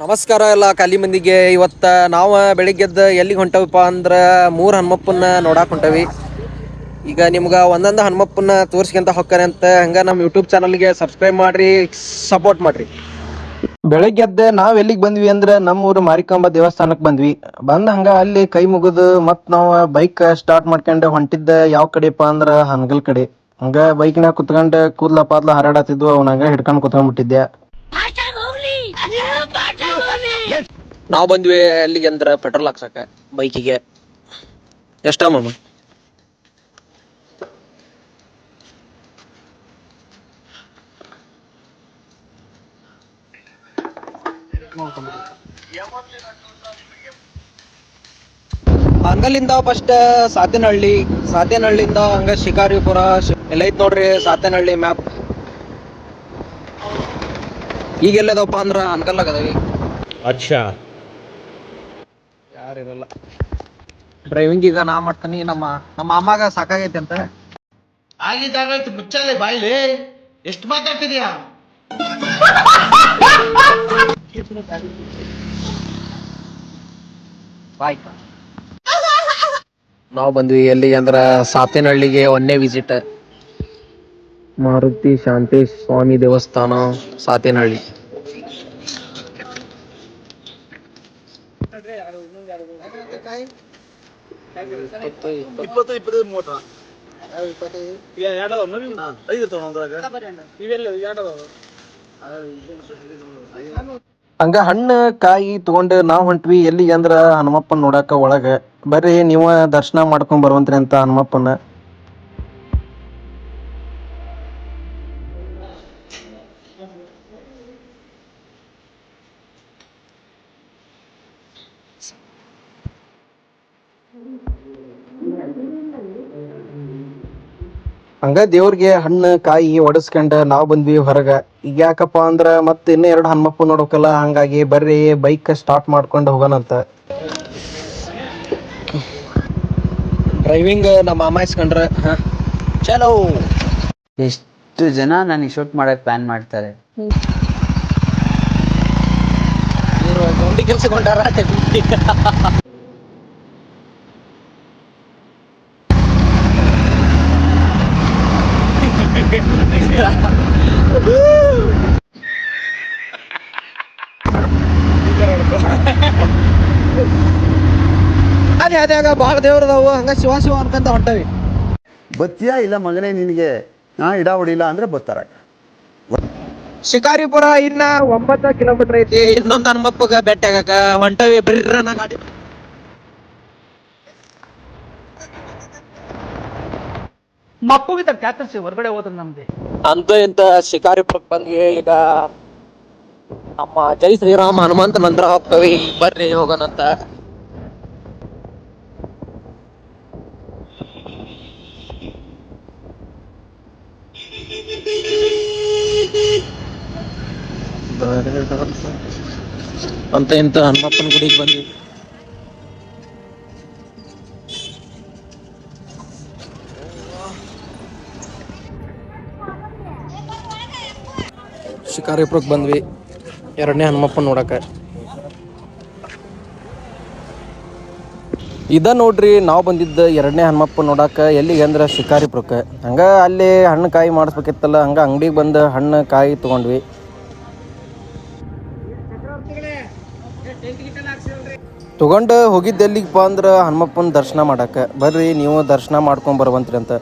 ನಮಸ್ಕಾರ ಎಲ್ಲ ಖಾಲಿ ಮಂದಿಗೆ. ಇವತ್ತ ನಾವು ಬೆಳಿಗ್ಗೆದ್ದು ಎಲ್ಲಿಗೆ ಹೊಂಟವಪ್ಪ ಅಂದ್ರೆ ಮೂರು ಹನುಮಪ್ಪನ್ನ ನೋಡಾಕ್ ಹೊಂಟವಿ. ಈಗ ನಿಮ್ಗೆ ಒಂದೊಂದು ಹನುಮಪ್ಪನ್ನ ತೋರ್ಸ್ಕೊಂತ ಹೊಕ್ಕಾರೆ ಅಂತ ಹಂಗ ನಮ್ಮ ಯೂಟ್ಯೂಬ್ ಚಾನಲ್ಗೆ ಸಬ್ಸ್ಕ್ರೈಬ್ ಮಾಡ್ರಿ, ಸಪೋರ್ಟ್ ಮಾಡ್ರಿ. ಬೆಳಿಗ್ಗೆದ್ದೆ ನಾವ್ ಎಲ್ಲಿಗೆ ಬಂದ್ವಿ ಅಂದ್ರೆ ನಮ್ಮೂರು ಮಾರಿಕಾಂಬಾ ದೇವಸ್ಥಾನಕ್ ಬಂದ್ವಿ. ಹಂಗ ಅಲ್ಲಿ ಕೈ ಮುಗಿದು ಮತ್ ನಾವ್ ಬೈಕ್ ಸ್ಟಾರ್ಟ್ ಮಾಡ್ಕೊಂಡು ಹೊಂಟಿದ್ದ ಯಾವ ಕಡೆಪಾ ಅಂದ್ರ ಹನಗಲ್ ಕಡೆ. ಹಂಗ ಬೈಕ್ನಾಗ ಕುತ್ಕೊಂಡ್ ಕೂದ್ಲ ಪಾದ್ಲ ಹಾರಾಡತಿದ್ವು, ಅವನಂಗ ಹಿಡ್ಕೊಂಡ್ ಕುತ್ಕೊಂಡ್ಬಿಟ್ಟಿದ್ದೆ. ನಾವ್ ಬಂದ್ವಿ ಎಲ್ಲಿಗೆ ಅಂದ್ರ ಪೆಟ್ರೋಲ್ ಹಾಕ್ಸಕ ಬೈಕಿಗೆ. ಎಷ್ಟ ಮಾಮ? ಹಂಗಲಿಂದ ಫಸ್ಟ್ ಸಾತೇನಹಳ್ಳಿಯಿಂದ ಹಂಗ ಶಿಕಾರಿಪುರ ಎಲ್ಲ ಐತ್ ನೋಡ್ರಿ. ಸಾತೇನಹಳ್ಳಿ ಮ್ಯಾಪ್ ಈಗೆಲ್ಲದಪ್ಪ ಅಂದ್ರ ಅನ್ಕಲ್ಲಾಗದವಿ. ಅಚ್ಚಾ, ಯಾರಿರಲ್ಲ. ಡ್ರೈವಿಂಗ್ ಈಗ ನಾ ಮಾಡ್ತಾನಿ. ನಮ್ಮ ಅಮ್ಮಾಗ ಸಾಕಾಗೈತಿ ಅಂತ. ಆಗಿದ್ದಾಗಾಯ್ತು, ಮುಚ್ಚಲೆ ಬಾಯ್ಲಿ. ಎಷ್ಟು ಮಾತಾಡ್ತಿದ್ಯಾ? ನಾವು ಬಂದ್ವಿ ಎಲ್ಲಿಗೆ ಅಂದ್ರ ಸಾತೇನಹಳ್ಳಿಗೆ. ಒಂದೇ ವಿಸಿಟ್ ಮಾರುತಿ ಶಾಂತೇಶ್ ಸ್ವಾಮಿ ದೇವಸ್ಥಾನ, ಸಾತೇನಹಳ್ಳಿ. ಹಂಗ ಹಣ್ಣು ಕಾಯಿ ತಗೊಂಡ್ ನಾವ್ ಹೊಂಟ್ವಿ ಎಲ್ಲಿಗೆ ಅಂದ್ರ ಹನುಮಪ್ಪನ್ ನೋಡಾಕ ಒಳಗ. ಬರ್ರಿ ನೀವ ದರ್ಶನ ಮಾಡ್ಕೊಂಡ್ ಬರುವಂತ್ರಿ ಅಂತ ಹನುಮಪ್ಪನ. ಹಂಗ ದೇವ್ರಿಗೆ ಹಣ್ಣು ಕಾಯಿ ಒಡಸ್ಕೊಂಡ ನಾವ್ ಬಂದ್ವಿ ಹೊರಗ. ಈಗ ಯಾಕಪ್ಪ ಅಂದ್ರ ಮತ್ ಇನ್ನ 2 ಹನುಮಪ್ಪ ನೋಡ್ಬೇಕಲ್ಲ. ಹಂಗಾಗಿ ಬರ್ರಿ ಬೈಕ್ ಸ್ಟಾರ್ಟ್ ಮಾಡ್ಕೊಂಡ್ ಹೋಗೋಣಂತ. ಡ್ರೈವಿಂಗ್ ನಮ್ಮ ಮಾಮ ಇಸ್ಕೊಂಡ್ರ. ಚಲೋ. ಎಷ್ಟು ಜನ ನನಗೆ ಶೂಟ್ ಮಾಡಕ್ ಪ್ಲಾನ್ ಮಾಡ್ತಾರೆ. ಇವರು ಗೌಂಡಿ ಕೆಲ್ಸಕೊಂಡಾರ. ಅದ್ಯಾಗ ಬಾಳ ದೇವ್ರದಾವು. ಹಂಗ ಶಿವ ಶಿವ ಅನ್ಕಂತ ಹೊಂಟವಿ. ಬತ್ತಿಯಾ ಇಲ್ಲ ಮಗನೇ, ನಿನಗೆ ಇಡ ಹೊಡಿಲ್ಲ ಅಂದ್ರೆ ಬತ್ತಾರ. ಶಿಕಾರಿಪುರ ಇನ್ನ 9 ಕಿಲೋಮೀಟರ್ ಐತಿ. ಇನ್ನೊಂದು ಹನುಮಪ್ಪಗ ಬೆಟ್ಟ ಆಗಾಕ ಹೊಂಟವಿ. ಬಿರ್ರನ ಗಾಡಿ ಮಪ್ಪಗಿದ್ದ ಕ್ಯಾತರ್ಸಿ ಹೊರಗಡೆ ಹೋದ್ರೆ ನಮ್ದೆ ಅಂತ ಇಂತ ಶಿಕಾರಿಪುರಕ್ ಬಂದ್ವಿ. ಈಗ ನಮ್ಮ ಜೈ ಶ್ರೀರಾಮ್ ಹನುಮಂತ ಮಂತ್ರ ಹೋಗ್ತವಿ. ಬರ್ರಿ ಹೋಗೋಣಂತ. ಅಂತ ಇಂತ ಹನುಮಪ್ಪನ ಗುಡಿಗೆ ಬಂದ್ವಿ. ಶಿಕಾರಿಪುರಕ್ಕೆ ಬಂದ್ವಿ 2ನೇ ಹನುಮಪ್ಪನ ನೋಡಕ. ಇದ ನೋಡ್ರಿ ನಾವು ಬಂದಿದ್ದ 2ನೇ ಹನುಮಪ್ಪ ನೋಡಾಕ. ಎಲ್ಲಿಗೆ ಅಂದ್ರೆ ಶಿಕಾರಿಪುರಕ್ಕೆ. ಹಂಗ ಅಲ್ಲಿ ಹಣ್ಣು ಕಾಯಿ ಮಾಡಿಸ್ಬೇಕಿತ್ತಲ್ಲ. ಹಂಗ ಅಂಗಡಿಗೆ ಬಂದು ಹಣ್ಣು ಕಾಯಿ ತಗೊಂಡ್ವಿ. ತಗೊಂಡು ಹೋಗಿದ್ದ ಎಲ್ಲಿಗಪ್ಪ ಅಂದ್ರೆ ಹನುಮಪ್ಪನ ದರ್ಶನ ಮಾಡಾಕ. ಬರ್ರಿ ನೀವು ದರ್ಶನ ಮಾಡ್ಕೊಂಡ್ ಬರುವಂತ್ರಿ ಅಂತ.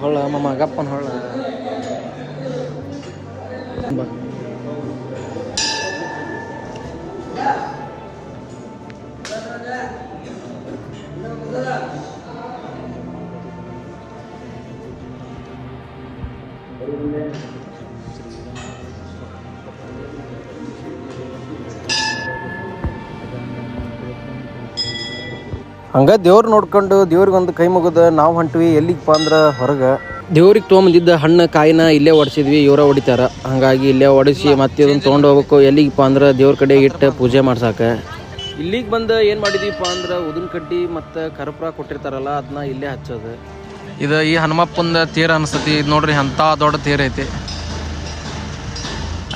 ಹೊಳ್ಳ ಮಮ್ಮ ಗಪ್ಪನ ಹೊಳ್ಳ. ಹಂಗೆ ದೇವ್ರು ನೋಡ್ಕೊಂಡು ದೇವ್ರಿಗೆ ಒಂದು ಕೈ ಮುಗಿದ ನಾವು ಹೊಂಟ್ವಿ ಎಲ್ಲಿಗಪ್ಪ ಅಂದ್ರೆ ಹೊರಗೆ ದೇವ್ರಿಗೆ ತೊಗೊಂಬಂದಿದ್ದ ಹಣ್ಣು ಕಾಯಿನ ಇಲ್ಲೇ ಒಡಿಸಿದ್ವಿ ಇವರ ಹೊಡಿತಾರ ಹಾಗಾಗಿ ಇಲ್ಲೇ ಒಡಿಸಿ ಮತ್ತೆ ಇದನ್ನು ತೊಗೊಂಡು ಹೋಗ್ಬೇಕು ಎಲ್ಲಿಗಪ್ಪ ಅಂದ್ರೆ ದೇವ್ರ ಕಡೆ ಇಟ್ಟು ಪೂಜೆ ಮಾಡ್ಸಾಕ ಇಲ್ಲಿಗೆ ಬಂದು ಏನು ಮಾಡಿದೀವಪ್ಪ ಅಂದ್ರೆ ಉದಿನ ಕಡ್ಡಿ ಮತ್ತು ಕರ್ಪೂರ ಕೊಟ್ಟಿರ್ತಾರಲ್ಲ ಅದನ್ನ ಇಲ್ಲೇ ಹಚ್ಚೋದು ಇದು ಈ ಹನುಮಪ್ಪಂದ ತೇರು ಅನಿಸ್ತತಿ ಇದು ನೋಡ್ರಿ ಅಂಥ ದೊಡ್ಡ ತೇರು ಐತಿ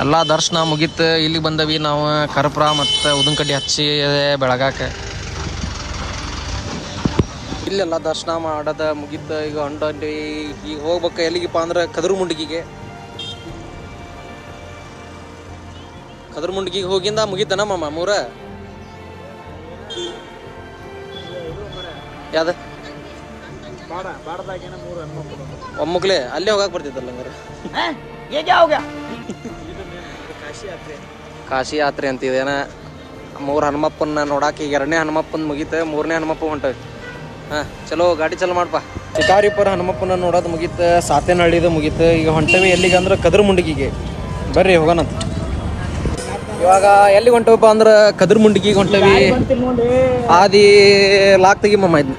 ಎಲ್ಲ ದರ್ಶನ ಮುಗೀತು ಇಲ್ಲಿಗೆ ಬಂದವಿ ನಾವು ಕರ್ಪೂರ ಮತ್ತು ಉದಿನ ಕಡ್ಡಿ ಹಚ್ಚಿ ಬೆಳಗಾಕ ಇಲ್ಲೆಲ್ಲ ದರ್ಶನ ಮಾಡೋದ ಮುಗೀತು ಈಗ ಹೊಂಟೀವಿ ಈಗ ಹೋಗ್ಬೇಕು ಎಲ್ಲಿಗಪ್ಪ ಅಂದ್ರೆ ಕದ್ರಮುಂಡಿಗೆ ಹೋಗಿಂದ ಮುಗೀತನ ಮಾಮ ಮೂರ ಯಾವ್ದ ಒಮ್ಮಕ್ಲೆ ಅಲ್ಲೇ ಹೋಗಕ್ಕೆ ಬರ್ತಿದ್ದಲ್ಲ ಹಂಗಾರೆ ಕಾಶಿ ಯಾತ್ರೆ ಅಂತಿದೇನ 3 ಹನುಮಪ್ಪನ ನೋಡಾಕ ಈಗ 2ನೇ ಹನುಮಪ್ಪನ ಮುಗೀತು 3ನೇ ಹನುಮಪ್ಪ ಹೊಂಟವಿ ಹಾಂ ಚಲೋ ಗಾಡಿ ಚಲೋ ಮಾಡಪ್ಪ ಶಿಕಾರಿಪುರ ಹನುಮಪ್ಪನ ನೋಡೋದು ಮುಗೀತು ಸಾತೇನಹಳ್ಳಿದು ಮುಗೀತು ಈಗ ಹೊಂಟವಿ ಎಲ್ಲಿಗೆ ಅಂದ್ರೆ ಕದ್ರಮುಂಡಿಗೆ ಬರ್ರಿ ಹೋಗೋಣಂತ ಇವಾಗ ಎಲ್ಲಿಗೆ ಹೊಂಟವಪ್ಪ ಅಂದ್ರೆ ಕದ್ರಮುಂಡಿಗೆ ಹೊಂಟವಿ ಆದಿ ಲಾಕ್ ತೆಗಿಮಮ್ಮ ಇದನ್ನ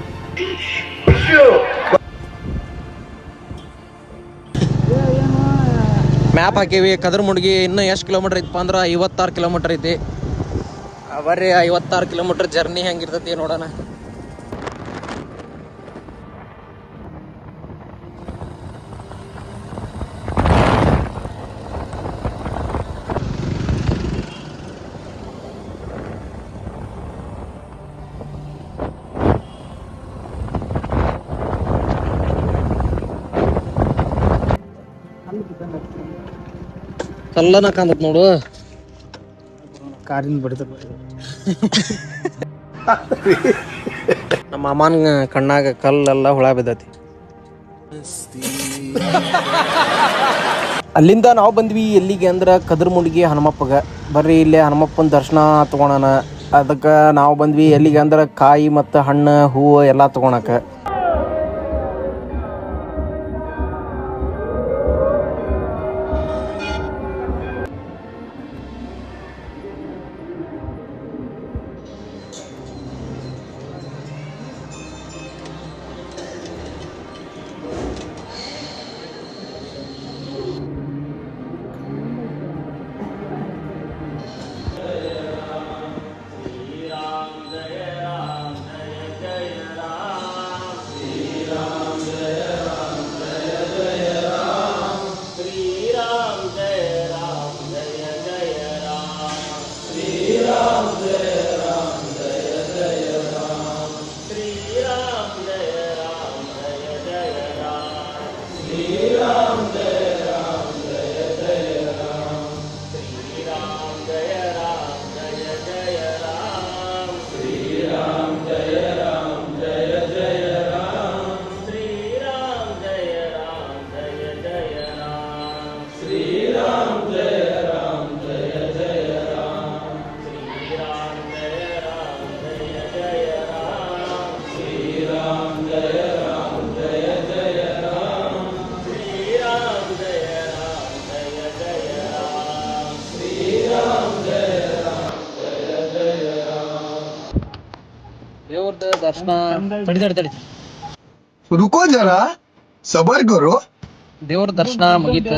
ಮ್ಯಾಪ್ ಹಾಕೀವಿ ಕದ್ರಮುಂಡಿಗೆ ಇನ್ನೂ ಎಷ್ಟು ಕಿಲೋಮೀಟ್ರ್ ಐತಪ್ಪ ಅಂದ್ರೆ 56 ಕಿಲೋಮೀಟ್ರ್ ಐತಿ ಬರ್ರಿ 56 ಕಿಲೋಮೀಟ್ರ್ ಜರ್ನಿ ಹೆಂಗಿರ್ತೈತಿ ನೋಡೋಣ ಕಲ್ಲನ ಕಾಂದತ್ ನೋಡು ಕಾರಿನ ಬಡಿದ ನಮ್ಮ ಮಾಮನ ಕಣ್ಣಾಗ ಕಲ್ಲೆಲ್ಲ ಹುಳ ಬಿದ್ದತಿ ಅಲ್ಲಿಂದ ನಾವು ಬಂದ್ವಿ ಎಲ್ಲಿಗೆ ಅಂದ್ರೆ ಕದ್ರಮುಂಡಿಗೆ ಹನುಮಪ್ಪಗೆ ಬರ್ರಿ ಇಲ್ಲೇ ಹನುಮಪ್ಪನ ದರ್ಶನ ತಗೊಳೋಣ ಅದಕ್ಕೆ ನಾವು ಬಂದ್ವಿ ಎಲ್ಲಿಗೆ ಅಂದ್ರೆ ಕಾಯಿ ಮತ್ತು ಹಣ್ಣು ಹೂವು ಎಲ್ಲ ತಗೊಳಕ ದೇವ್ರದ ದರ್ಶನ ತಡಿ रुको जरा सबर करो ದೇವ್ರ ದರ್ಶನ ಮುಗೀತು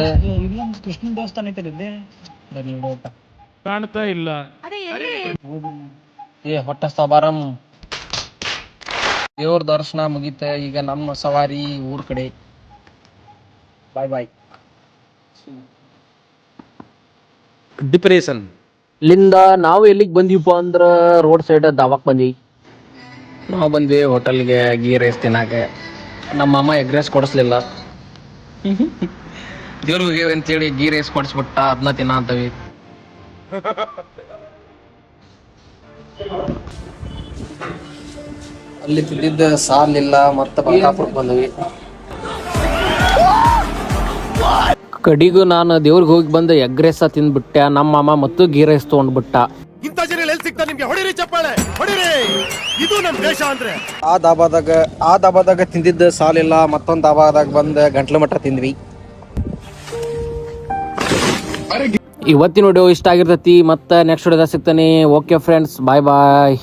ಕೃಷ್ಣನ ದೇವಸ್ಥಾನ ಐತೆ ಇಲ್ಲಿ ಕಾಣ್ತಾ ಇಲ್ಲ ಏ ಹೊಟ್ಟ ಸಬಾರಂ ದೇವ್ರ ದರ್ಶನ ಮುಗೀತ ಈಗ ನಮ್ಮ ಸವಾರಿ ಊರ್ ಕಡೆ ಬಾಯ್ ಡಿಪ್ರೆಷನ್ ಇಲ್ಲಿಂದ ನಾವು ಎಲ್ಲಿಗೆ ಬಂದೀವಪ್ಪ ಅಂದ್ರೆ ರೋಡ್ ಸೈಡ್ ದಾವಾಕ್ ಬಂದ್ವಿ ನಾವು ಬಂದ್ವಿ ಹೋಟೆಲ್ಗೆ ಗೀ ರೈಸ್ ತಿನ್ನಾಕ ನಮ್ಮ ಅಮ್ಮ ಎಗ್ ರೈಸ್ ಕೊಡಿಸ್ಲಿಲ್ಲ ದೇವ್ರಿಗೆ ಅಂತೇಳಿ ಗೀ ರೈಸ್ ಕೊಡಿಸ್ಬಿಟ್ಟ ಅದನ್ನ ತಿನ್ನ ಅಂತವಿ ಅಲ್ಲಿ ತಿಂದಿದ್ದ ಸಾಲಿಲ್ಲ ಮತ್ತೆ ಬಲ್ಕಾಪುರಕ್ಕೆ ಬಂದ್ವಿ ಕಡಿಗೂ ನಾನು ದೇವ್ರಿಗೆ ಹೋಗಿ ಬಂದ ಎಗ್ ರೈಸ್ ತಿಂದ್ಬಿಟ್ಟೆ ನಮ್ಮ ಮಾಮ ಮತ್ತು ಗೀ ರೈಸ್ ತೊಗೊಂಡ್ಬಿಟ್ಟ ಇಂಥ ಜನ ಎಲ್ಲಿ ಸಿಗ್ತಾ ನಿಮ್ಗೆ ಹೊಡಿರಿ ಚಪ್ಪಾಳೆ ಹೊಡಿರಿ ಇದು ನಮ್ಮ ದೇಶ ಅಂದ್ರೆ ಆ ದಾಬಾದಾಗ ತಿಂದಿದ್ದ ಸಾಲಿಲ್ಲ ಮತ್ತೊಂದು ದಾಬಾದಾಗ ಬಂದ ಗಂಟ್ಲು ಮಟ್ಟ ತಿಂದ್ವಿ ಇವತ್ತಿನ ವಿಡಿಯೋ ಇಷ್ಟ ಆಗಿರ್ತೈತಿ ಮತ್ತೆ ನೆಕ್ಸ್ಟ್ ವಿಡಿಯೋದಾಗ ಸಿಗ್ತಾನೆ ಓಕೆ ಫ್ರೆಂಡ್ಸ್ ಬಾಯ್